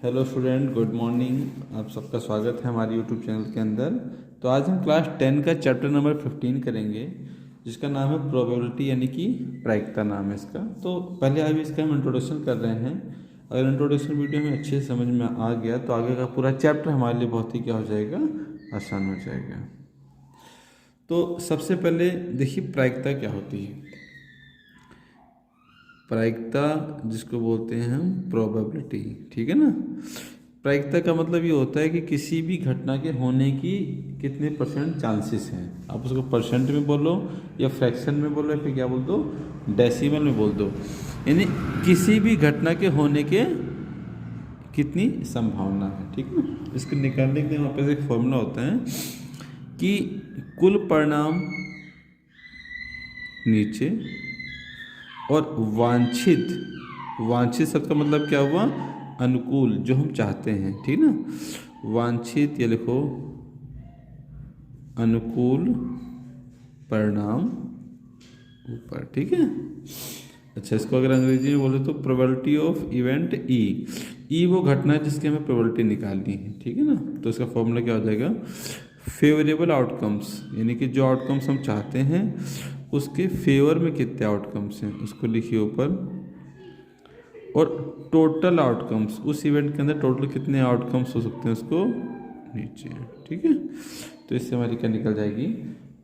Hello student, good morning. आप सबका स्वागत है हमारे यूट्यूब चैनल के अंदर। तो आज हम क्लास 10 का चैप्टर नंबर 15 करेंगे, जिसका नाम है प्रोबेबिलिटी, यानी कि प्रायिकता नाम है इसका। तो पहले अभी इसका हम इंट्रोडक्शन कर रहे हैं। अगर इंट्रोडक्शन वीडियो में अच्छे से समझ में आ गया तो आगे का पूरा चैप्टर हमारे लिए बहुत ही क्या हो जाएगा, आसान हो जाएगा। तो सबसे पहले देखिए प्रायिकता क्या होती है। प्रायिकता जिसको बोलते हैं हम प्रोबेबिलिटी, ठीक है ना। प्रायिकता का मतलब ये होता है कि किसी भी घटना के होने की कितने परसेंट चांसेस हैं। आप उसको परसेंट में बोलो या फ्रैक्शन में बोलो या फिर क्या बोल दो, डेसिमल में बोल दो, यानी किसी भी घटना के होने के कितनी संभावना है, ठीक है ना। इसको निकालने के लिए हमारे पास एक फॉर्मूला होता है कि कुल परिणाम नीचे और वांछित, वांछित शब्द का मतलब क्या हुआ, अनुकूल, जो हम चाहते हैं, ठीक ना। वांछित ये लिखो, अनुकूल परिणाम ऊपर, ठीक है। अच्छा, इसको अगर अंग्रेजी में बोले तो प्रोबेबिलिटी ऑफ इवेंट ई वो घटना है जिसकी हमें प्रोबेबिलिटी निकालनी है, ठीक है ना। तो इसका फॉर्मूला क्या हो जाएगा, फेवरेबल आउटकम्स, यानी कि जो आउटकम्स हम चाहते हैं उसके फेवर में कितने आउटकम्स हैं उसको लिखिए ऊपर, और टोटल आउटकम्स, उस इवेंट के अंदर टोटल कितने आउटकम्स हो सकते हैं उसको नीचे, ठीक है। तो इससे हमारी क्या निकल जाएगी,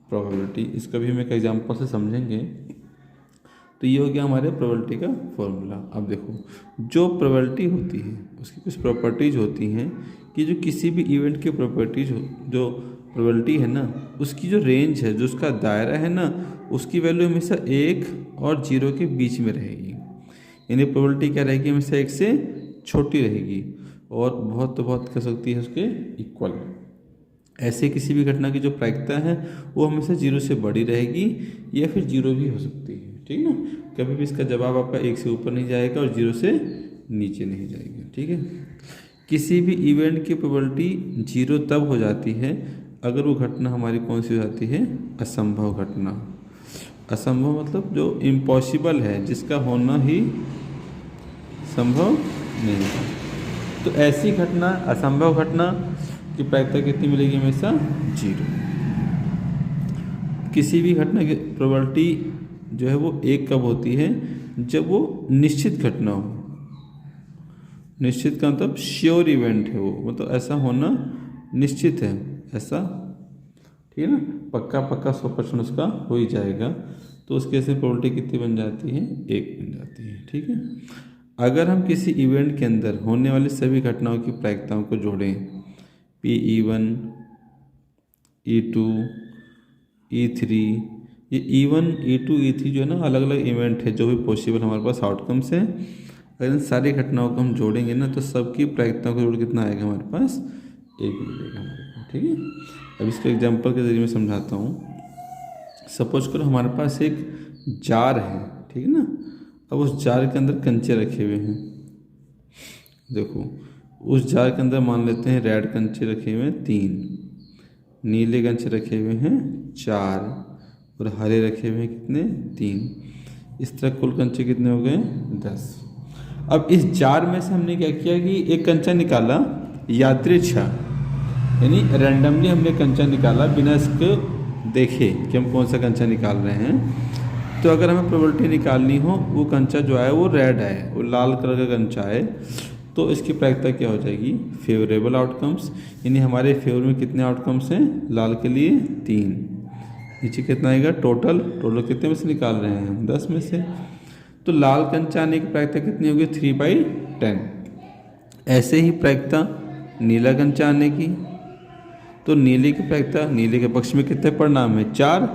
प्रोबेबिलिटी। इसका भी हम एक एग्जाम्पल से समझेंगे। तो ये हो गया हमारे प्रोबेबिलिटी का फॉर्मूला। अब देखो, जो प्रोबेबिलिटी होती है उसकी कुछ प्रॉपर्टीज होती हैं कि जो किसी भी इवेंट की प्रॉपर्टीज जो प्रोबेबिलिटी है ना, उसकी जो रेंज है, जो उसका दायरा है ना, उसकी वैल्यू हमेशा 1 और 0 के बीच में रहेगी। यानी प्रोबेबिलिटी क्या रहेगी, हमेशा 1 से छोटी रहेगी और बहुत तो बहुत कह सकती है उसके इक्वल। ऐसे किसी भी घटना की जो प्रायिकता है वो हमेशा 0 से बड़ी रहेगी या फिर 0 भी हो सकती है, ठीक है ना। कभी भी इसका जवाब आपका 1 से ऊपर नहीं जाएगा और 0 से नीचे नहीं जाएगा, ठीक है। किसी भी इवेंट की प्रोबेबिलिटी 0 तब हो जाती है अगर वो घटना हमारी कौन सी हो जाती है, असंभव घटना। असंभव मतलब जो इम्पॉसिबल है, जिसका होना ही संभव नहीं है। तो ऐसी घटना, असंभव घटना की प्रायिकता कितनी मिलेगी, हमेशा 0। किसी भी घटना की प्रोबेबिलिटी जो है वो 1 कब होती है, जब वो निश्चित घटना हो। निश्चित का मतलब श्योर इवेंट है वो, मतलब ऐसा होना निश्चित है, ऐसा, ठीक है ना, पक्का पक्का 100% उसका हो ही जाएगा। तो उस केस में प्रोबेबिलिटी कितनी बन जाती है, 1 बन जाती है, ठीक है। अगर हम किसी इवेंट के अंदर होने वाली सभी घटनाओं की प्रायिकताओं को जोड़ें, P(E1), E2, E3, ये E1, E2, E3 जो है ना, अलग अलग इवेंट है जो भी पॉसिबल हमारे पास आउटकम्स हैं। अगर इन सारी घटनाओं को हम जोड़ेंगे ना तो सबकी प्रायिकताओं को जोड़ कितना आएगा हमारे पास, 1 मिलेगा हमारे पास, ठीक है। अब इसको एग्जाम्पल के जरिए मैं समझाता हूँ। सपोज करो हमारे पास एक जार है, ठीक है ना। अब उस जार के अंदर कंचे रखे हुए हैं। देखो, उस जार के अंदर मान लेते हैं रेड कंचे रखे हुए हैं 3, नीले कंचे रखे हुए हैं 4 और हरे रखे हुए हैं कितने, 3। इस तरह कुल कंचे कितने हो गए, 10। अब इस जार में से हमने क्या किया कि एक कंचा निकाला यादृच्छा, यानी रैंडमली हमने कंचा निकाला बिना इसको देखे कि हम कौन सा कंचा निकाल रहे हैं। तो अगर हमें प्रोबेबिलिटी निकालनी हो, वो कंचा जो है वो रेड है, वो लाल कलर का कंचा है, तो इसकी प्रायिकता क्या हो जाएगी, फेवरेबल आउटकम्स, यानी हमारे फेवर में कितने आउटकम्स हैं, लाल के लिए 3। नीचे कितना आएगा, टोटल कितने में से निकाल रहे हैं हम, 10 में से। तो लाल कंचा आने की प्रायिकता कितनी होगी, 3/10। ऐसे ही प्रायिकता नीला कंचा आने की, तो नीले की प्रायिकता, नीले के पक्ष में कितने परिणाम है, 4,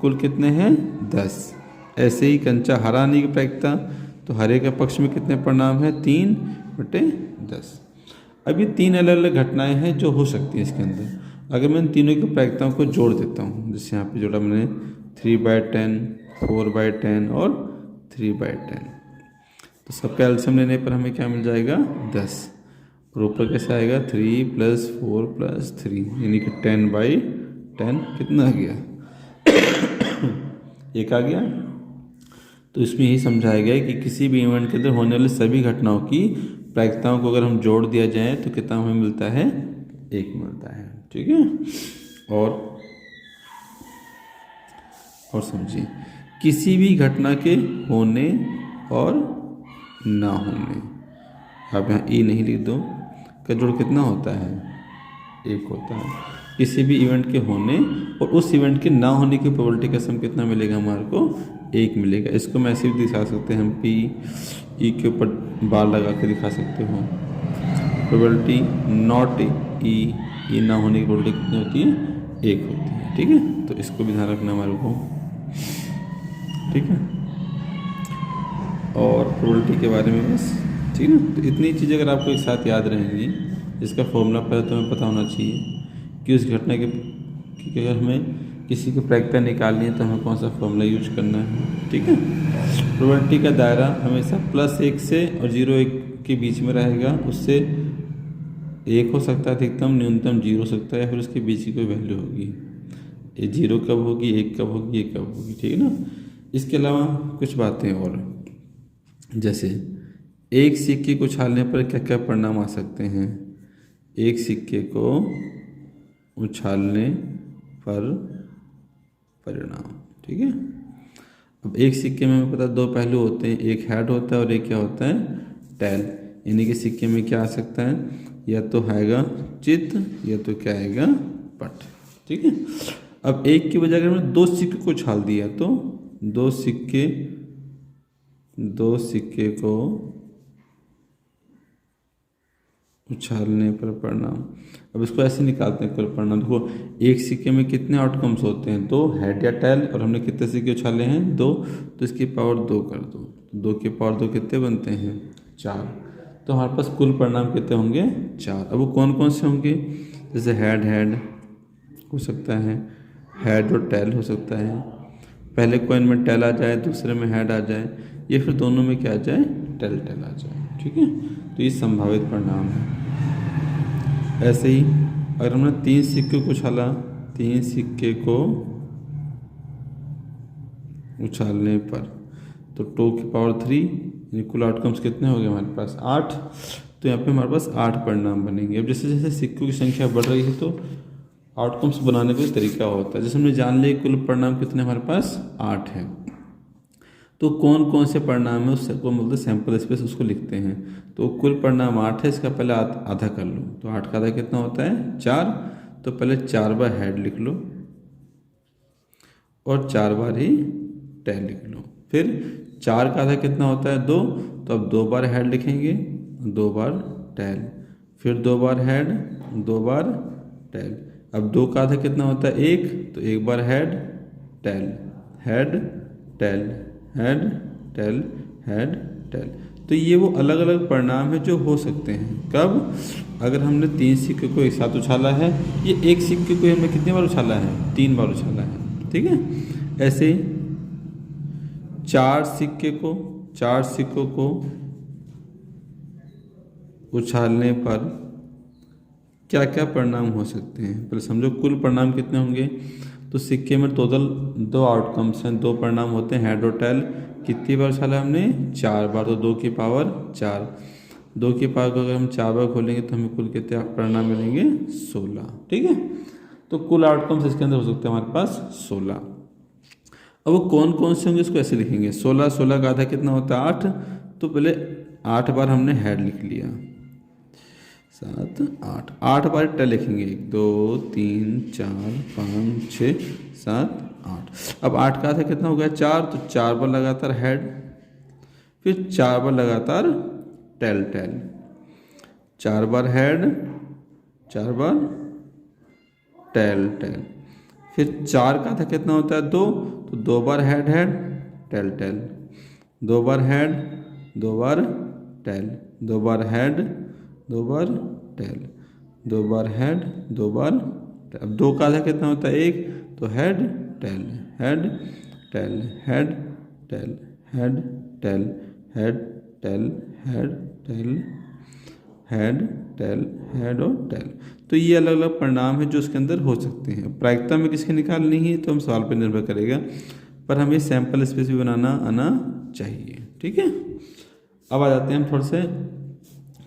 कुल कितने हैं, 10। ऐसे ही कंचा हरा आने की प्रायिकता, तो हरे के पक्ष में कितने परिणाम है, 3/10। अब ये 3 अलग अलग घटनाएं हैं जो हो सकती हैं इसके अंदर। अगर मैं इन तीनों की प्रायिकताओं को जोड़ देता हूँ, जैसे यहाँ पे जोड़ा मैंने 3/10, 4/10 और 3/10, तो सबका एलसीएम लेने पर हमें क्या मिल जाएगा, 10। और ऊपर कैसे आएगा, 3 + 4 + 3, यानी कि 10/10 कितना आ गया, 1 आ गया। तो इसमें यही समझाया गया है कि किसी भी इवेंट के अंदर होने वाली सभी घटनाओं की प्रायिकताओं को अगर हम जोड़ दिया जाए तो कितना हमें मिलता है, 1 मिलता है। ठीक है। और समझिए, किसी भी घटना के होने और ना होने, आप यहाँ ई नहीं लिख दो, का जोड़ कितना होता है, 1 होता है। किसी भी इवेंट के होने और उस इवेंट के ना होने की प्रोबेबिलिटी का सम कितना मिलेगा हमारे को, 1 मिलेगा। इसको मैं ऐसे भी दिखा सकते हैं, हम पी ई के ऊपर बार लगा के दिखा सकते हो। प्रोबेबिलिटी नॉट ई ना होने की प्रोबेबिलिटी कितनी होती है, 1 होती है। ठीक है, तो इसको भी ध्यान रखना हमारे को। ठीक है, और प्रोबेबिलिटी के बारे में बस, ठीक है ना। तो इतनी चीज़ें अगर आपको एक साथ याद रहेंगी, इसका फॉर्मूला पहले तो हमें पता होना चाहिए कि उस घटना के कि अगर हमें किसी की प्रायिकता निकालनी है तो हमें कौन सा फॉर्मूला यूज करना है। ठीक है, प्रोबेबिलिटी का दायरा हमेशा +1 से और 0-1 के बीच में रहेगा। उससे 1 हो सकता है अधिकतम, न्यूनतम 0 हो सकता है, या फिर उसके बीच की कोई वैल्यू होगी। ये 0 कब होगी, 1 कब होगी, 1 कब होगी। ठीक है ना। इसके अलावा कुछ बातें और, जैसे एक सिक्के को उछालने पर क्या क्या परिणाम आ सकते हैं। एक सिक्के को उछालने पर परिणाम। ठीक है, अब एक सिक्के में हमें पता 2 पहलू होते हैं, एक हेड होता है और एक क्या होता है, टेल। यानी कि सिक्के में क्या आ सकता है, या तो आएगा चित्त या तो क्या आएगा, पट। ठीक है, अब एक की बजाय अगर हमने 2 सिक्के को उछाल दिया तो 2 सिक्के को उछालने पर परिणाम। अब इसको ऐसे निकालते हैं, कुल परिणाम देखो, एक सिक्के में कितने आउटकम्स होते हैं, 2, हेड या टेल, और हमने कितने सिक्के उछाले हैं, 2, तो इसकी पावर 2 कर दो, 2 की पावर 2 कितने बनते हैं, 4। तो हमारे पास कुल परिणाम कितने होंगे, 4। अब वो कौन कौन से होंगे, जैसे हेड हो सकता है, हेड और टेल हो सकता है, पहले कॉइन में टेल आ जाए, दूसरे में हेड आ जाए, ये फिर दोनों में क्या आ जाए, टेल आ जाए। ठीक है, तो ये संभावित परिणाम है। ऐसे ही अगर हमने 3 सिक्के को उछाला, 3 सिक्के को उछालने पर, तो 2 की पावर 3, यानी कुल आउटकम्स कितने हो गए हमारे पास, 8। तो यहाँ पे हमारे पास 8 परिणाम बनेंगे। अब जैसे जैसे सिक्कों की संख्या बढ़ रही है तो आउटकम्स बनाने का तरीका होता है। जैसे हमने जान लिया कुल परिणाम कितने हमारे पास, 8 हैं, तो कौन कौन से परिणाम है उसको बोलते हैं सैंपल स्पेस, उसको लिखते हैं। तो कुल परिणाम 8 है, इसका पहले आधा कर लो, तो 8 का आधा कितना होता है, 4। तो पहले 4 बार हेड लिख लो और 4 बार ही टेल लिख लो। फिर 4 का आधा कितना होता है, 2, तो अब 2 बार हेड लिखेंगे, 2 बार टेल, फिर 2 बार हेड, 2 बार टेल। अब 2 का आधा कितना होता है, 1, तो 1 बार head tail, head tail, head tail, head tail. तो ये वो अलग अलग परिणाम है जो हो सकते हैं। कब, अगर हमने 3 सिक्के को एक साथ उछाला है, ये एक सिक्के को हमने कितनी बार उछाला है, 3 बार उछाला है। ठीक है, ऐसे 4 सिक्कों को उछालने पर क्या क्या परिणाम हो सकते हैं, पहले समझो कुल परिणाम कितने होंगे। तो सिक्के में टोटल 2 आउटकम्स हैं, 2 परिणाम होते हैं, हेड और टेल। कितनी बार उछाला हमने, 4 बार, तो 2 की पावर 4। 2 की पावर को अगर हम 4 बार खोलेंगे तो हमें कुल कितने परिणाम मिलेंगे, 16। ठीक है, तो कुल आउटकम्स इसके अंदर हो सकते हैं हमारे पास 16। अब वो कौन कौन से होंगे इसको ऐसे लिखेंगे, 16 का आधा कितना होता है, 8। तो पहले 8 बार हमने हेड लिख लिया, 7, 8 बार टेल लिखेंगे, 1 2 3 4 5 6 7 8। अब 8 का आधा कितना हो गया, 4, तो 4 बार लगातार हेड, फिर 4 बार लगातार टेल, 4 बार हेड, 4 बार टेल, फिर 4 का आधा कितना होता है, 2, तो 2 बार हेड टेल, 2 बार हेड, 2 बार टेल, 2 बार हेड, 2 बार टेल, 2 बार हेड, 2 बार टेल। अब 2 का आधा कितना होता है, 1, तो head tail, head tail, head tail, head tail, head tail, head tail, head tail, head और टेल। तो ये अलग अलग परिणाम है जो उसके अंदर हो सकते हैं। प्रायिकता में किसके निकालनी है तो हम सवाल पर निर्भर करेगा, पर हमें सैंपल स्पेस भी बनाना आना चाहिए। ठीक है, अब आ जाते हैं हम थोड़े से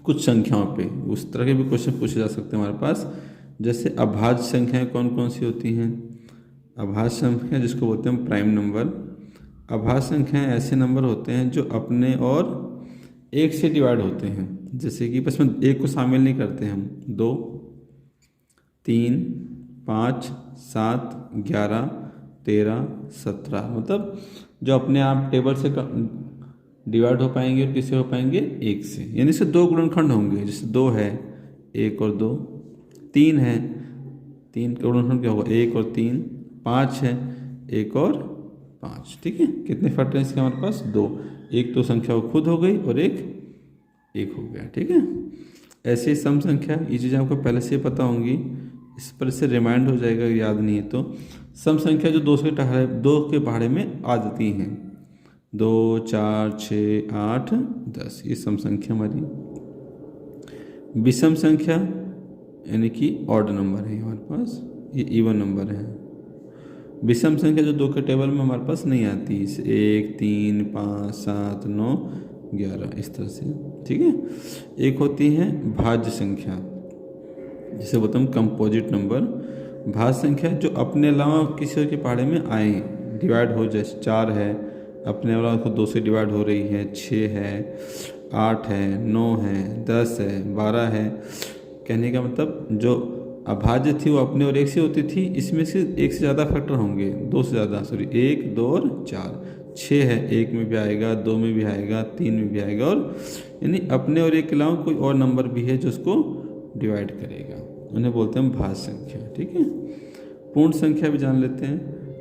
कुछ संख्याओं पे। उस तरह के भी क्वेश्चन पूछे जा सकते हैं हमारे पास। जैसे अभाज्य संख्याएं कौन कौन सी होती हैं? अभाज्य संख्या जिसको बोलते हैं प्राइम नंबर। अभाज्य संख्याएं ऐसे नंबर होते हैं जो अपने और एक से डिवाइड होते हैं। जैसे कि बस में एक को शामिल नहीं करते हम। 2, 3, 5, 7, 11, 13, 17, मतलब जो अपने आप टेबल से डिवाइड हो पाएंगे और किससे हो पाएंगे? एक से। यानी से 2 गुणनखंड होंगे। जैसे 2 है, 1 और 2, 3 है, 3 का गुणनखंड क्या होगा? 1 और 3, 5 है, 1 और 5। ठीक है, कितने फैक्टर हैं इसके हमारे पास? 2। एक तो संख्या वो खुद हो गई और एक हो गया। ठीक है, ऐसे ही सम संख्या, ये चीज़ें आपको पहले से पता होंगी, इस पर से रिमाइंड हो जाएगा, याद नहीं है तो। सम संख्या जो 2 के पहाड़े में आ जाती हैं, 2, 4, 6, 8, 10, ये सम संख्या हमारी। विषम संख्या यानी कि ऑड नंबर है हमारे पास, ये इवन नंबर है। विषम संख्या जो 2 के टेबल में हमारे पास नहीं आती, 1, 3, 5, 7, 9, 11, इस तरह से। ठीक है, एक होती है भाज्य संख्या, जिसे बोलते हैं कंपोजिट नंबर। भाज्य संख्या जो अपने अलावा किसी और के पहाड़े में आए, डिवाइड हो जाए। 4 है, अपने अलावा को 2 से डिवाइड हो रही है। 6 है, 8 है, 9 है, 10 है, 12 है। कहने का मतलब जो अभाज्य थी वो अपने और एक से होती थी, इसमें से एक से ज़्यादा फैक्टर होंगे, 2 से ज़्यादा, सॉरी 1, 2 और 4। 6 है, 1 में भी आएगा, 2 में भी आएगा, 3 में भी आएगा, और यानी अपने और एक के अलावा कोई और नंबर भी है जो उसको डिवाइड करेगा, उन्हें बोलते हैं भाज्य संख्या। ठीक है, पूर्ण संख्या भी जान लेते हैं।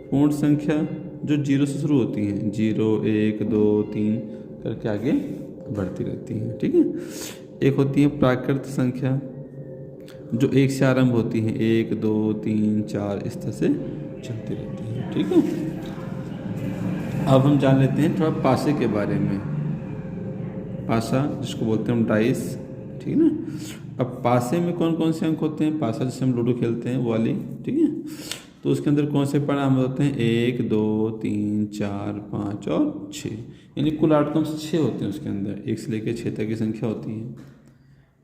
पूर्ण संख्या जो 0 से शुरू होती हैं, 0, 1, 2, 3 करके आगे बढ़ती रहती हैं। ठीक है, एक होती है प्राकृत संख्या जो 1 से आरंभ होती हैं, 1, 2, 3, 4, इस तरह से चलती रहती हैं। ठीक है, अब हम जान लेते हैं थोड़ा पासे के बारे में। पासा जिसको बोलते हैं हम डाइस। ठीक है ना, अब पासे में कौन कौन से अंक होते हैं? पासा जिससे हम लूडो खेलते हैं वो वाली। ठीक है, तो उसके अंदर कौन से परिणाम होते हैं? 1, 2, 3, 4, 5 और 6, यानी कुल आउटकम्स 6 होते हैं उसके अंदर। 1 से लेकर 6 तक की संख्या होती है।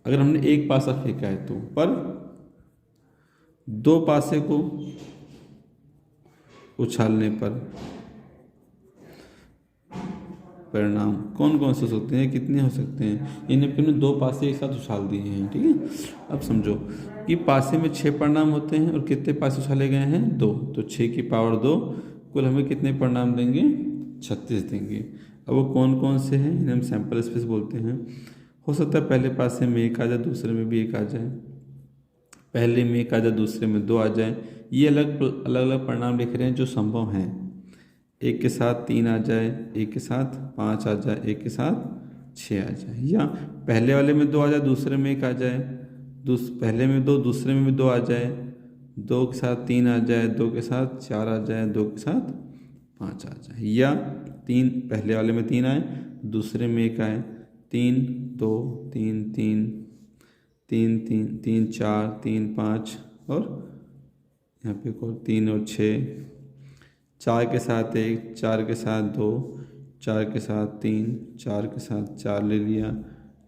अगर हमने एक पासा फेंका है तो, पर 2 पासे को उछालने पर परिणाम कौन कौन से हो सकते हैं, कितने हो सकते हैं? यानी हमने 2 पासे एक साथ उछाल दिए हैं। ठीक है, अब समझो कि पासे में 6 परिणाम होते हैं और कितने पासे उछाले गए हैं? 2। तो 6 की पावर 2, कुल हमें कितने परिणाम देंगे? 36 देंगे। अब वो कौन कौन से हैं, इन्हें हम सैंपल स्पेस बोलते हैं। हो सकता है पहले पासे में 1 आ जाए, दूसरे में भी 1 आ जाए, पहले में 1 आ जाए, दूसरे में 2 आ जाए। ये अलग अलग परिणाम लिख रहे हैं जो संभव हैं। 1 के साथ 3 आ जाए, 1 के साथ 5 आ जाए, 1 के साथ 6 आ जाए, या पहले वाले में 2 आ जाए, दूसरे में 1 आ जाए, पहले में 2, दूसरे में भी 2 आ जाए, 2 के साथ 3 आ जाए, 2 के साथ 4 आ जाए, 2 के साथ 5 आ जाए, या 3 पहले वाले में 3 आए, दूसरे में 1 आए, 3, 2, 3, 3, 3, 3, 3, 4, 3, 5, और यहाँ पे और 3 और 6, 4 के साथ 1, 4 के साथ 2, 4 के साथ 3, 4 के साथ 4 ले लिया,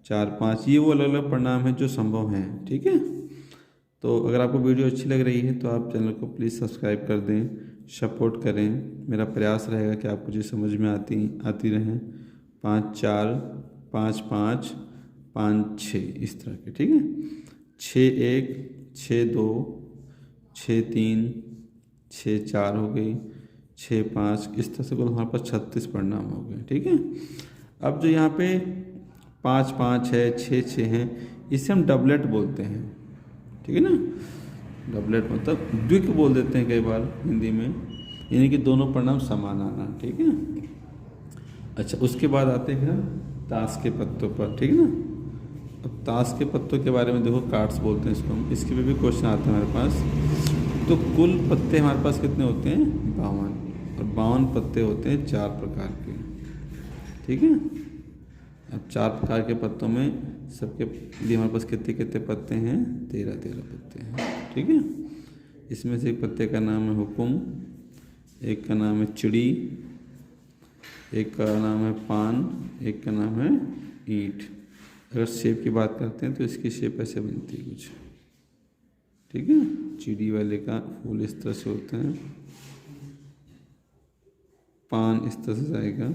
4, 5। ये वो अलग अलग परिणाम हैं जो संभव हैं। ठीक है, तो अगर आपको वीडियो अच्छी लग रही है तो आप चैनल को प्लीज़ सब्सक्राइब कर दें, सपोर्ट करें। मेरा प्रयास रहेगा कि आपको जो समझ में आती रहें। 5, 4, 5, 5, 5, 6, इस तरह के। ठीक है, 6, 1, 6, 2, 6, 3, 6, 4 हो गई, 6, 5, इस तरह से कुल हमारे पास 36 परिणाम हो गए। ठीक है, अब जो यहाँ पे 5, 5 है, 6, 6 हैं, इसे हम डबलेट बोलते हैं। ठीक है ना, डबलेट मतलब द्विक बोल देते हैं कई बार हिंदी में, यानी कि दोनों परिणाम समान आना। ठीक है, अच्छा उसके बाद आते हैं ताश के पत्तों पर। ठीक है ना, अब ताश के पत्तों के बारे में देखो, कार्ड्स बोलते हैं इसको हम, इसके भी क्वेश्चन आते हैं हमारे पास। तो कुल पत्ते हमारे पास कितने होते हैं? 52, और 52 पत्ते होते हैं 4 प्रकार के। ठीक है, अब 4 प्रकार के पत्तों में सबके लिए हमारे पास कितने कितने पत्ते हैं? 13 पत्ते हैं। ठीक है, इसमें से एक पत्ते का नाम है हुकुम, एक का नाम है चिड़ी, एक का नाम है पान, एक का नाम है ईंट। अगर शेप की बात करते हैं तो इसकी शेप ऐसे बनती है कुछ, ठीक है। चिड़ी वाले का फूल इस तरह से होता है, पान इस तरह से जाएगा,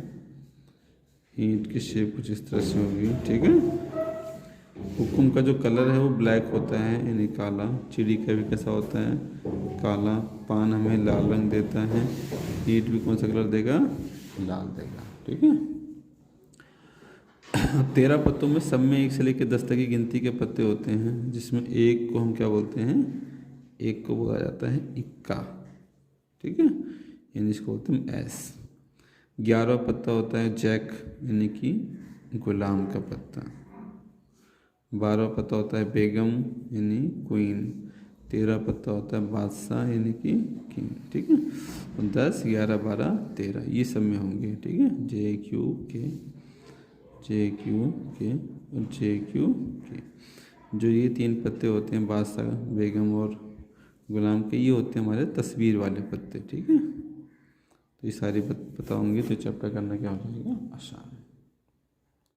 ईंट की शेप कुछ इस तरह से होगी, ठीक है। हुक्म का जो कलर है वो ब्लैक होता है यानी काला, चिड़ी का भी कैसा होता है काला, पान हमें लाल रंग देता है, ईंट भी कौन सा कलर देगा लाल देगा, ठीक है। 13 पत्तों में सब में 1 से लेकर 10 तक की गिनती के पत्ते होते हैं, जिसमें एक को हम क्या बोलते हैं, एक को बोला जाता है इक्का, ठीक है, यानी इसको बोलते हैं एस। 11वां पत्ता होता है जैक यानी कि गुलाम का पत्ता। 12वां पत्ता होता है बेगम यानी क्वीन। 13 पत्ता होता है बादशाह यानी कि किंग, ठीक है। और 10, 11, 12, 13 ये सब में होंगे, ठीक है। जे क्यू के और जे क्यू के, जो ये 3 पत्ते होते हैं बादशाह, बेगम और गुलाम के, ये होते हैं हमारे तस्वीर वाले पत्ते, ठीक है। तो ये सारी पता होंगे तो चैप्टर करना क्या हो जाएगा आसान।